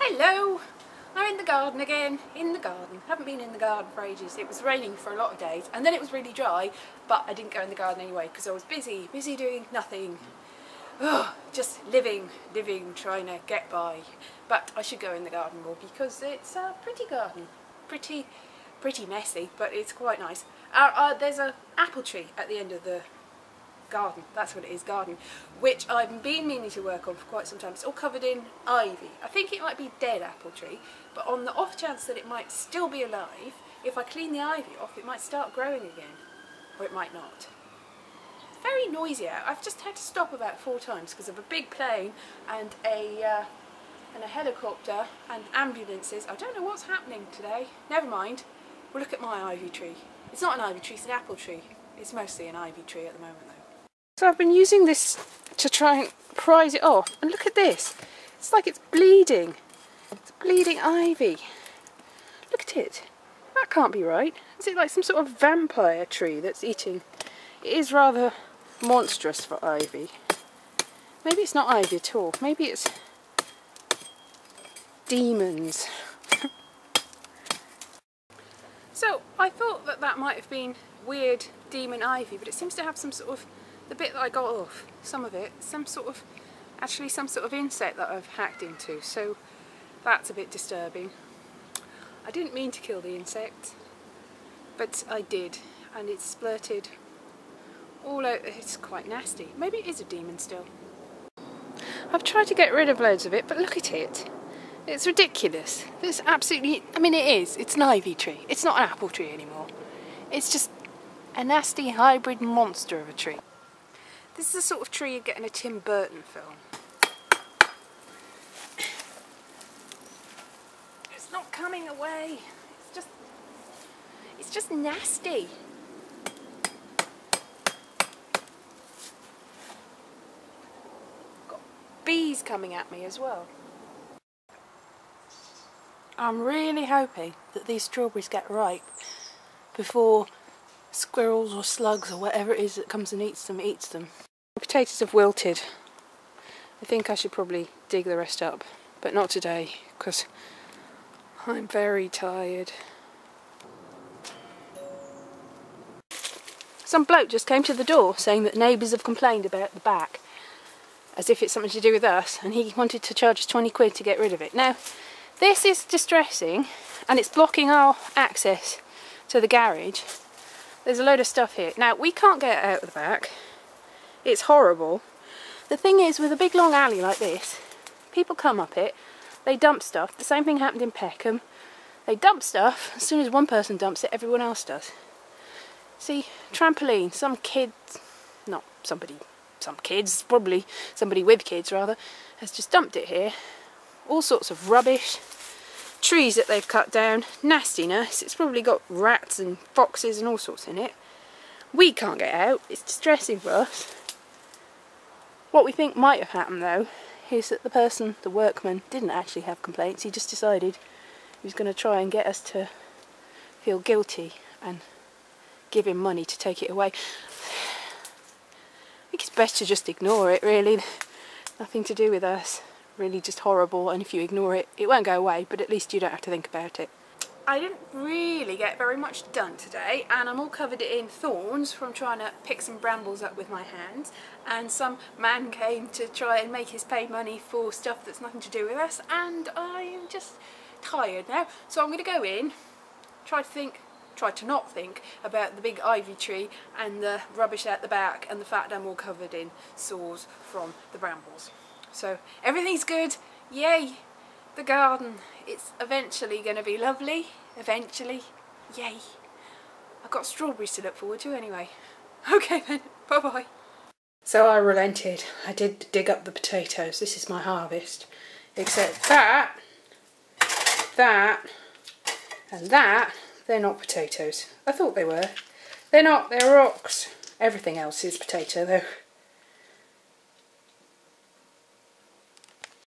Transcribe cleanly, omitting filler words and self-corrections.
Hello! I'm in the garden again, Haven't been in the garden for ages. It was raining for a lot of days and then it was really dry, but I didn't go in the garden anyway because I was busy doing nothing. Oh, just living, trying to get by. But I should go in the garden more because it's a pretty garden. Pretty messy, but it's quite nice. There's an apple tree at the end of the garden, that's what it is, garden, which I've been meaning to work on for quite some time. It's all covered in ivy. I think it might be dead apple tree, but on the off chance that it might still be alive, if I clean the ivy off, it might start growing again, or it might not. It's very noisy out. I've just had to stop about 4 times because of a big plane and a helicopter and ambulances. I don't know what's happening today. Never mind. We'll look at my ivy tree. It's not an ivy tree, it's an apple tree. It's mostly an ivy tree at the moment though. So I've been using this to try and prise it off, and look at this. It's like it's bleeding. It's bleeding ivy. Look at it. That can't be right. Is it like some sort of vampire tree that's eating? It is rather monstrous for ivy. Maybe it's not ivy at all. Maybe it's demons. So I thought that might have been weird demon ivy, but it seems to have some sort of, the bit that I got off, some of it, some sort of insect that I've hacked into, so that's a bit disturbing. I didn't mean to kill the insect, but I did, and it splurted all out. It's quite nasty. Maybe it is a demon still. I've tried to get rid of loads of it, but look at it. It's ridiculous. It's absolutely, I mean it is, it's an ivy tree. It's not an apple tree anymore. It's just a nasty hybrid monster of a tree. This is the sort of tree you'd get in a Tim Burton film. It's not coming away. It's just nasty. Got bees coming at me as well. I'm really hoping that these strawberries get ripe before squirrels or slugs or whatever it is that comes and eats them. The potatoes have wilted. I think I should probably dig the rest up, but not today because I'm very tired. Some bloke just came to the door saying that neighbours have complained about the back, as if it's something to do with us, and he wanted to charge us 20 quid to get rid of it. Now, this is distressing and it's blocking our access to the garage. There's a load of stuff here. Now, we can't get out of the back. It's horrible. The thing is, with a big long alley like this, people come up it, they dump stuff. The same thing happened in Peckham. They dump stuff. As soon as one person dumps it, everyone else does. See, trampoline. Some kids, probably somebody with kids rather, has just dumped it here. All sorts of rubbish. Trees that they've cut down, nastiness. It's probably got rats and foxes and all sorts in it. We can't get out. It's distressing for us. What we think might have happened though is that the workman, didn't actually have complaints. He just decided he was going to try and get us to feel guilty and give him money to take it away. I think it's best to just ignore it, really. Nothing to do with us. Really just horrible, and if you ignore it, it won't go away, but at least you don't have to think about it. I didn't really get very much done today, and I'm all covered in thorns from trying to pick some brambles up with my hands, and some man came to try and make us pay money for stuff that's nothing to do with us, and I'm just tired now. So I'm going to go in, try to not think about the big ivy tree and the rubbish out the back and the fact I'm all covered in sores from the brambles. So everything's good, yay, the garden, it's eventually going to be lovely, eventually, yay. I've got strawberries to look forward to anyway. Okay then, bye bye. So I relented, I did dig up the potatoes, this is my harvest, except that, and that, they're not potatoes. I thought they were. They're not, they're rocks. Everything else is potato though.